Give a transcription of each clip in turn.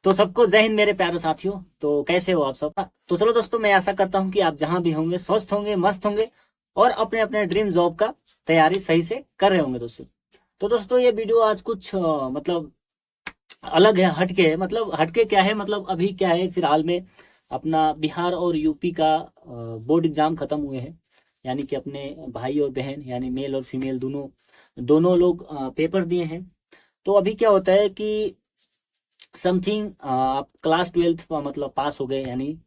तो सबको जय हिंद मेरे प्यारे साथियों। तो कैसे हो आप सब? तो चलो दोस्तों, मैं आशा करता हूं कि आप जहां भी होंगे स्वस्थ होंगे, मस्त होंगे और अपने अपने ड्रीम जॉब का तैयारी सही से कर रहे होंगे दोस्तों। तो दोस्तों ये वीडियो आज कुछ मतलब अलग है, हटके है। मतलब हटके क्या है, मतलब अभी क्या है, फिलहाल में अपना बिहार और यूपी का बोर्ड एग्जाम खत्म हुए हैं। यानी कि अपने भाई और बहन यानी मेल और फीमेल दोनों दोनों लोग पेपर दिए हैं। तो अभी क्या होता है कि समथिंग आप क्लास 12th मतलब पास हो गए, यानी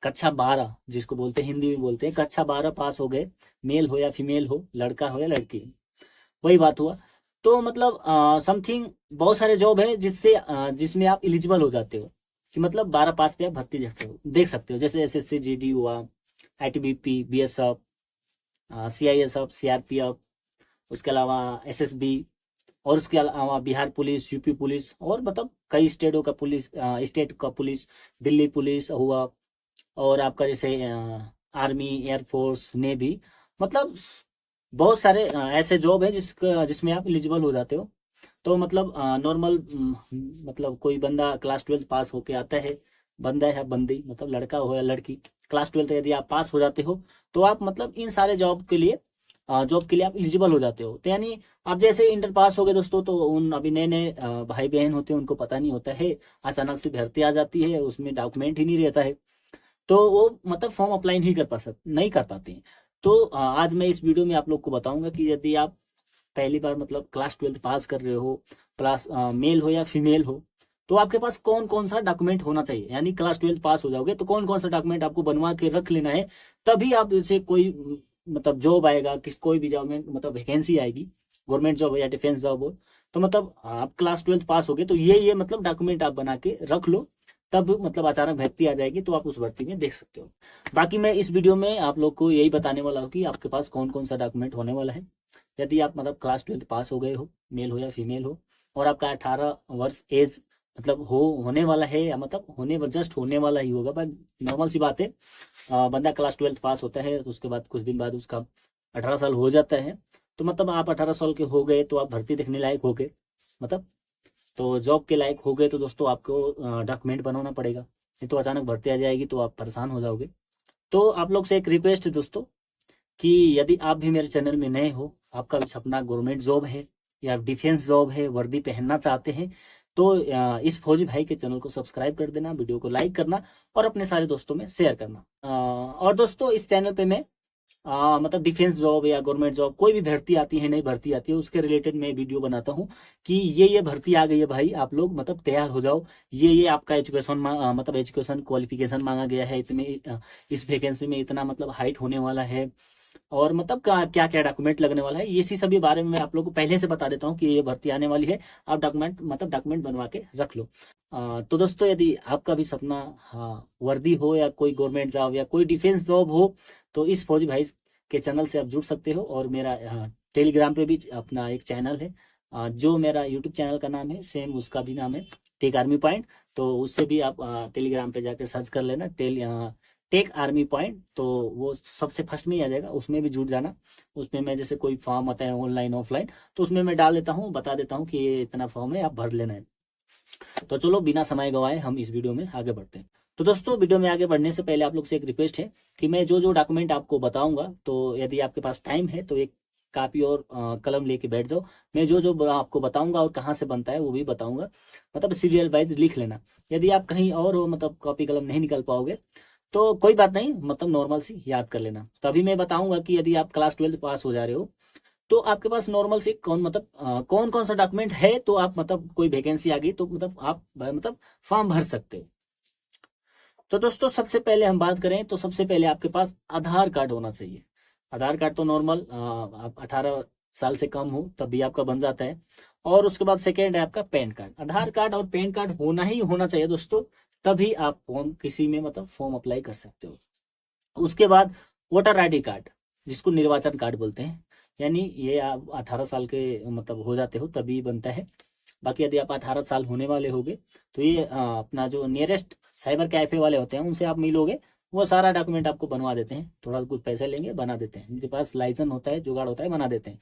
कक्षा 12 जिसको बोलते हैं, हिंदी में बोलते हैं, कक्षा 12 पास हो गए, मेल हो या फीमेल हो, लड़का हो या लड़की, वही बात हुआ। तो मतलब समथिंग बहुत सारे जॉब है जिससे जिसमें आप एलिजिबल हो जाते हो, कि मतलब 12 पास पे आप भर्ती देख सकते हो। जैसे एसएससी जीडी हुआ, आईटीबीपी, बीएसएफ, सीआईएसएफ, सीआरपीएफ, उसके अलावा एसएसबी, और उसके अलावा बिहार पुलिस, यूपी पुलिस, और मतलब कई स्टेटों का पुलिस, स्टेट का पुलिस, दिल्ली पुलिस हुआ, और आपका जैसे आर्मी, एयरफोर्स, नेवी, मतलब बहुत सारे ऐसे जॉब है जिसमें आप एलिजिबल हो जाते हो। तो मतलब नॉर्मल, मतलब कोई बंदा क्लास 12 पास होके आता है, बंदा है बंदी, मतलब लड़का हो या लड़की, क्लास 12 यदि आप पास हो जाते हो तो आप मतलब इन सारे जॉब के लिए आप एलिजिबल हो जाते हो। तो यानी आप जैसे इंटर पास हो गए दोस्तों, तो उन अभी नए नए भाई बहन होते हैं, उनको पता नहीं होता है, अचानक से भर्ती आ जाती है, उसमें डॉक्यूमेंट ही नहीं रहता है, तो वो मतलब फॉर्म अप्लाई नहीं कर पाते हैं। तो आज मैं इस वीडियो में आप लोग को बताऊंगा कि यदि आप पहली बार मतलब क्लास 12 पास कर रहे हो, प्लस मेल हो या फीमेल हो, तो आपके पास कौन कौन सा डॉक्यूमेंट होना चाहिए। यानी क्लास 12 पास हो जाओगे तो कौन कौन सा डॉक्यूमेंट आपको बनवा के रख लेना है, तभी आप जैसे कोई मतलब जॉब आएगा, कोई भी जॉब में मतलब वैकेंसी आएगी, गवर्नमेंट जॉब हो या डिफेंस जॉब हो, तो मतलब आप क्लास 12 पास हो गए तो ये मतलब डॉक्यूमेंट आप बना के रख लो, तब मतलब अचानक भर्ती आ जाएगी तो आप उस भर्ती में देख सकते हो। बाकी मैं इस वीडियो में आप लोग को यही बताने वाला हूँ कि आपके पास कौन कौन सा डॉक्यूमेंट होने वाला है। यदि आप मतलब क्लास 12 पास हो गए हो, मेल हो या फीमेल हो, और आपका 18 वर्ष एज मतलब होने वाला है, या मतलब जस्ट होने वाला ही होगा, पर नॉर्मल सी बात है, बंदा क्लास 12 पास होता है तो उसके बाद कुछ दिन बाद उसका 18 साल हो जाता है। तो मतलब आप 18 साल के हो गए तो आप भर्ती देखने लायक हो गए, मतलब तो जॉब के लायक हो गए, तो दोस्तों आपको डॉक्यूमेंट बनाना पड़ेगा, नहीं तो अचानक भर्ती आ जाएगी तो आप परेशान हो जाओगे। तो आप लोग से एक रिक्वेस्ट है दोस्तों, कि यदि आप भी मेरे चैनल में नए हो, आपका भी सपना गवर्नमेंट जॉब है या डिफेंस जॉब है, वर्दी पहनना चाहते हैं, तो इस फौजी भाई के चैनल को सब्सक्राइब कर देना, वीडियो को लाइक करना और अपने सारे दोस्तों में शेयर करना। और दोस्तों इस चैनल पे मैं मतलब डिफेंस जॉब या गवर्नमेंट जॉब कोई भी भर्ती आती है, नहीं भर्ती आती है, उसके रिलेटेड मैं वीडियो बनाता हूँ कि ये भर्ती आ गई है भाई, आप लोग मतलब तैयार हो जाओ, ये आपका एजुकेशन मतलब एजुकेशन क्वालिफिकेशन मांगा गया है, इतने इस वैकेंसी में इतना मतलब हाइट होने वाला है, और मतलब क्या क्या डॉक्यूमेंट लगने वाला है, इसी सभी बारे में मैं आप लोग को पहले से बता देता हूँ कि ये भर्ती आने वाली है, आप डॉक्यूमेंट बनवा के रख लो। तो दोस्तों यदि आपका भी सपना, हाँ, वर्दी हो या कोई गवर्नमेंट जॉब या कोई डिफेंस जॉब हो, तो इस फौजी भाई के चैनल से आप जुड़ सकते हो। और मेरा टेलीग्राम पे भी अपना एक चैनल है, जो मेरा यूट्यूब चैनल का नाम है, सेम उसका भी नाम है, टेक आर्मी पॉइंट। तो उससे भी आप टेलीग्राम पे जाकर सर्च कर लेना, टेक आर्मी पॉइंट, तो वो सबसे फर्स्ट में ही आ जाएगा, उसमें भी जुड़ जाना। उसमें मैं जैसे कोई फॉर्म आता है ऑनलाइन ऑफलाइन, तो उसमें मैं डाल देता हूँ, बता देता हूँ कि ये इतना फॉर्म है, आप भर लेना है। तो चलो बिना समय गवाए हम इस वीडियो में आगे बढ़ते हैं। तो दोस्तों वीडियो में आगे बढ़ने से पहले आप लोग से एक रिक्वेस्ट है कि मैं जो जो डॉक्यूमेंट आपको बताऊंगा, तो यदि आपके पास टाइम है तो एक कापी और कलम लेके बैठ जाओ। मैं जो जो आपको बताऊंगा और कहाँ से बनता है वो भी बताऊंगा, मतलब सीरियल वाइज लिख लेना। यदि आप कहीं और हो, मतलब कॉपी कलम नहीं निकल पाओगे, तो कोई बात नहीं, मतलब नॉर्मल सी याद कर लेना। तभी मैं बताऊंगा कि यदि आप क्लास 12 पास हो जा रहे हो, तो आपके पास नॉर्मल से कौन कौन सा डॉक्यूमेंट है, तो आप मतलब कोई वैकेंसी आ गई तो मतलब आप मतलब फॉर्म भर सकते हो। तो दोस्तों सबसे पहले हम बात करें तो सबसे पहले आपके पास आधार कार्ड होना चाहिए। आधार कार्ड तो नॉर्मल आप 18 साल से कम हो तब भी आपका बन जाता है। और उसके बाद सेकेंड है आपका पैन कार्ड। आधार कार्ड और पैन कार्ड होना ही होना चाहिए दोस्तों, तभी आप फॉर्म किसी में मतलब फॉर्म अप्लाई कर सकते हो। उसके बाद वोटर आईडी कार्ड, जिसको निर्वाचन कार्ड बोलते हैं, यानी ये आप 18 साल के मतलब हो जाते हो तभी बनता है। बाकी यदि आप 18 साल होने वाले होगे तो ये अपना जो नियरेस्ट साइबर कैफे वाले होते हैं उनसे आप मिलोगे, वो सारा डॉक्यूमेंट आपको बनवा देते हैं, थोड़ा कुछ पैसे लेंगे, बना देते हैं, उनके पास लाइसेंस होता है, जुगाड़ होता है, बना देते हैं।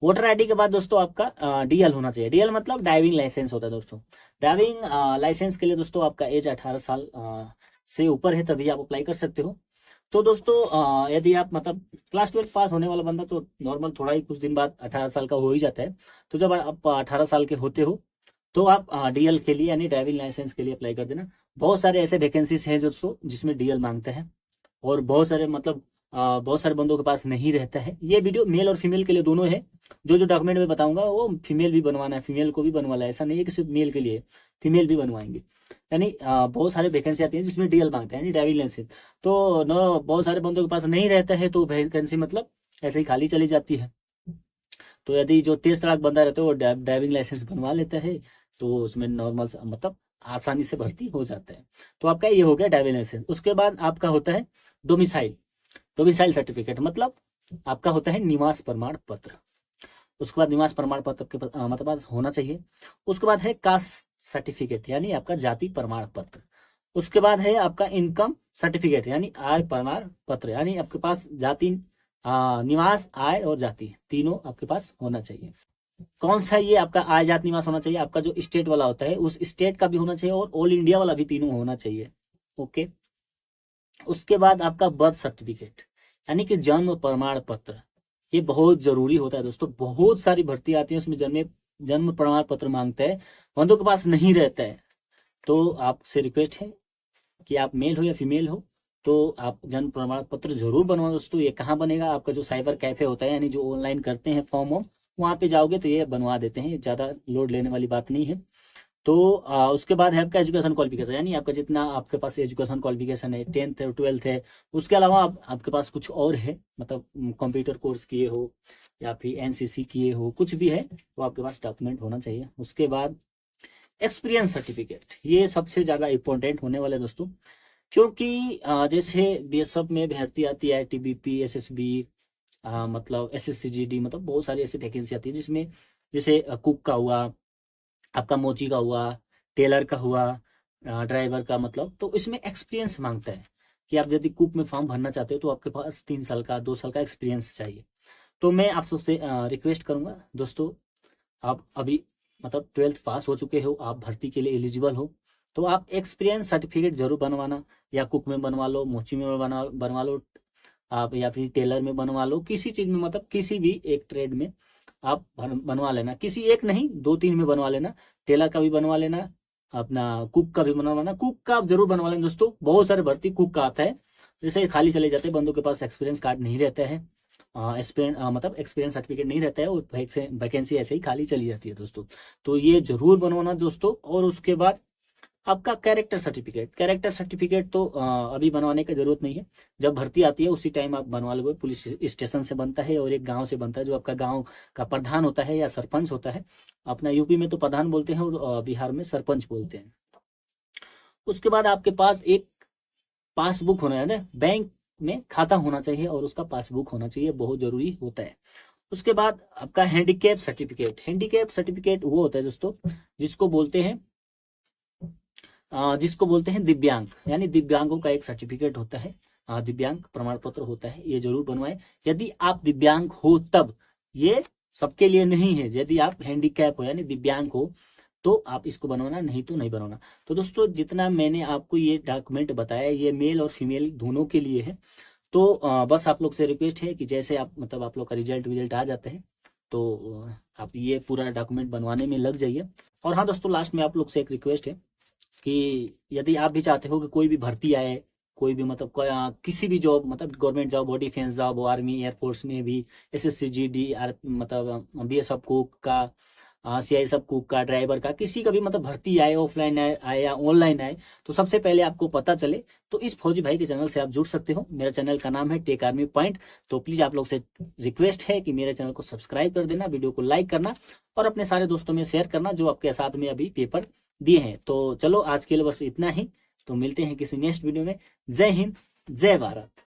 वोटर आईडी के बाद दोस्तों आपका डीएल होना चाहिए। डीएल मतलब ड्राइविंग लाइसेंस होता है दोस्तों। ड्राइविंग लाइसेंस के लिए दोस्तों आपका एज 18 साल से ऊपर है तभी आप अप्लाई कर सकते हो। तो दोस्तों यदि आप मतलब क्लास 12 पास होने वाला बंदा तो नॉर्मल थोड़ा ही कुछ दिन बाद 18 साल का हो ही जाता है। तो जब आप 18 साल के होते हो तो आप डीएल के लिए यानी ड्राइविंग लाइसेंस के लिए अप्लाई कर देना। बहुत सारे ऐसे वैकेंसीज हैं दोस्तों जिसमें डीएल मांगते हैं, और बहुत सारे मतलब बहुत सारे बंदों के पास नहीं रहता है। ये वीडियो मेल और फीमेल के लिए दोनों है। जो जो डॉक्यूमेंट में बताऊंगा वो फीमेल भी बनवाना है, फीमेल को भी बनवाना है, ऐसा नहीं है कि सिर्फ मेल के लिए, फीमेल भी बनवाएंगे। यानी बहुत सारे वैकेंसी आती है जिसमें डीएल मांगते हैं यानी ड्राइविंग लाइसेंस। तो न बहुत सारे बंदों के पास नहीं रहता है तो वैकेंसी मतलब ऐसे ही खाली चली जाती है। तो यदि जो 23 लाख बंदा रहता है वो ड्राइविंग लाइसेंस बनवा लेता है तो उसमें नॉर्मल मतलब आसानी से भर्ती हो जाता है। तो आपका ये हो गया ड्राइविंग लाइसेंस। उसके बाद आपका होता है डोमिसाइल। डोमिसाइल सर्टिफिकेट मतलब आपका होता है निवास प्रमाण पत्र। उसके बाद निवास प्रमाण पत्र के मतलब होना चाहिए। उसके बाद है कास्ट सर्टिफिकेट यानी आपका जाति प्रमाण पत्र। उसके बाद है आपका इनकम सर्टिफिकेट यानी आय प्रमाण पत्र, यानी आपके पास जाति निवास आय और जाति तीनों आपके पास होना चाहिए। कौन सा ये आपका आय जाति निवास होना चाहिए, आपका जो स्टेट वाला होता है उस स्टेट का भी होना चाहिए और ऑल इंडिया वाला भी तीनों होना चाहिए। ओके। उसके बाद आपका बर्थ सर्टिफिकेट यानी कि जन्म प्रमाण पत्र, ये बहुत जरूरी होता है दोस्तों। बहुत सारी भर्ती आती है उसमें जन्म प्रमाण पत्र मांगता है, बंदों के पास नहीं रहता है। तो आपसे रिक्वेस्ट है कि आप मेल हो या फीमेल हो तो आप जन्म प्रमाण पत्र जरूर बनवाओ दोस्तों। ये कहाँ बनेगा, आपका जो साइबर कैफे होता है यानी जो ऑनलाइन करते हैं फॉर्म वॉर्म, वहाँ पे जाओगे तो ये बनवा देते हैं, ज़्यादा लोड लेने वाली बात नहीं है। तो उसके बाद है आपका एजुकेशन क्वालिफिकेशन यानी आपका जितना आपके पास एजुकेशन क्वालिफिकेशन है, 10th है 12th है, उसके अलावा आपके पास कुछ और है मतलब कंप्यूटर कोर्स किए हो या फिर एनसीसी किए हो, कुछ भी है तो आपके पास डॉक्यूमेंट होना चाहिए। उसके बाद एक्सपीरियंस सर्टिफिकेट, ये सबसे ज़्यादा इंपॉर्टेंट होने वाला है दोस्तों, क्योंकि जैसे बीएसएफ में भर्ती आती है, टीबीपी, एसएसबी, मतलब एसएससीजीडी, मतलब बहुत सारी ऐसी वैकेंसी आती है जिसमें जैसे कुक का हुआ, आपका मोची का हुआ, टेलर का हुआ, ड्राइवर का, मतलब तो इसमें एक्सपीरियंस मांगता है कि आप यदि कुक में फॉर्म भरना चाहते हो तो आपके पास 3 साल का 2 साल का एक्सपीरियंस चाहिए। तो मैं आप सबसे रिक्वेस्ट करूंगा दोस्तों, आप अभी मतलब 12th पास हो चुके हो, आप भर्ती के लिए एलिजिबल हो तो आप एक्सपीरियंस सर्टिफिकेट जरूर बनवाना, या कुक में बनवा लो, मोची में बनवा लो आप, या फिर टेलर में बनवा लो, किसी चीज में मतलब किसी भी एक ट्रेड में आप बनवा लेना, किसी एक नहीं 2-3 में बनवा लेना। टेलर का भी बनवा लेना, अपना कुक का भी बनवाना। कुक का आप जरूर बनवा लेना दोस्तों, बहुत सारे भर्ती कुक का आता है, जैसे खाली चले जाते हैं, बंदों के पास एक्सपीरियंस कार्ड नहीं रहता है, मतलब एक्सपीरियंस सर्टिफिकेट नहीं रहता है और वैकेंसी ऐसे ही खाली चली जाती है दोस्तों। तो ये जरूर बनवाना दोस्तों। और उसके बाद आपका कैरेक्टर सर्टिफिकेट, कैरेक्टर सर्टिफिकेट तो अभी बनवाने की जरूरत नहीं है, जब भर्ती आती है उसी टाइम आप बनवा लोगे। पुलिस स्टेशन से बनता है और एक गांव से बनता है, जो आपका गांव का प्रधान होता है या सरपंच होता है। अपना यूपी में तो प्रधान बोलते हैं और बिहार में सरपंच बोलते हैं। उसके बाद आपके पास एक पासबुक होना है, बैंक में खाता होना चाहिए और उसका पासबुक होना चाहिए, बहुत जरूरी होता है। उसके बाद आपका हैंडीकैप सर्टिफिकेट, हैंडीकैप सर्टिफिकेट वो होता है दोस्तों जिसको बोलते हैं दिव्यांग, यानी दिव्यांगों का एक सर्टिफिकेट होता है, दिव्यांग प्रमाण पत्र होता है, ये जरूर बनवाएं यदि आप दिव्यांग हो तब। ये सबके लिए नहीं है, यदि आप हैंडीकैप हो यानी दिव्यांग हो तो आप इसको बनवाना, नहीं तो नहीं बनवाना। तो दोस्तों जितना मैंने आपको ये डॉक्यूमेंट बताया ये मेल और फीमेल दोनों के लिए है। तो बस आप लोग से रिक्वेस्ट है कि जैसे आप मतलब आप लोग का रिजल्ट आ जाता है तो आप ये पूरा डॉक्यूमेंट बनवाने में लग जाइए। और हाँ दोस्तों, लास्ट में आप लोग से एक रिक्वेस्ट है कि यदि आप भी चाहते हो कि कोई भी भर्ती आए, कोई भी मतलब किसी भी जॉब, मतलब गवर्नमेंट जॉब हो, डिफेंस जॉब हो, आर्मी, एयरफोर्स में भी, एसएससी-जीडी, मतलब बीएसएफ कुक का, सीआईएसएफ कुक का, ड्राइवर का, किसी का भी मतलब भर्ती आए, ऑफलाइन आए या ऑनलाइन आए, तो सबसे पहले आपको पता चले तो इस फौजी भाई के चैनल से आप जुड़ सकते हो। मेरा चैनल का नाम है टेक आर्मी पॉइंट। तो प्लीज आप लोग से रिक्वेस्ट है कि मेरे चैनल को सब्सक्राइब कर देना, वीडियो को लाइक करना और अपने सारे दोस्तों में शेयर करना जो आपके साथ में अभी पेपर दिए हैं। तो चलो आज के लिए बस इतना ही, तो मिलते हैं किसी नेक्स्ट वीडियो में। जय हिंद, जय भारत।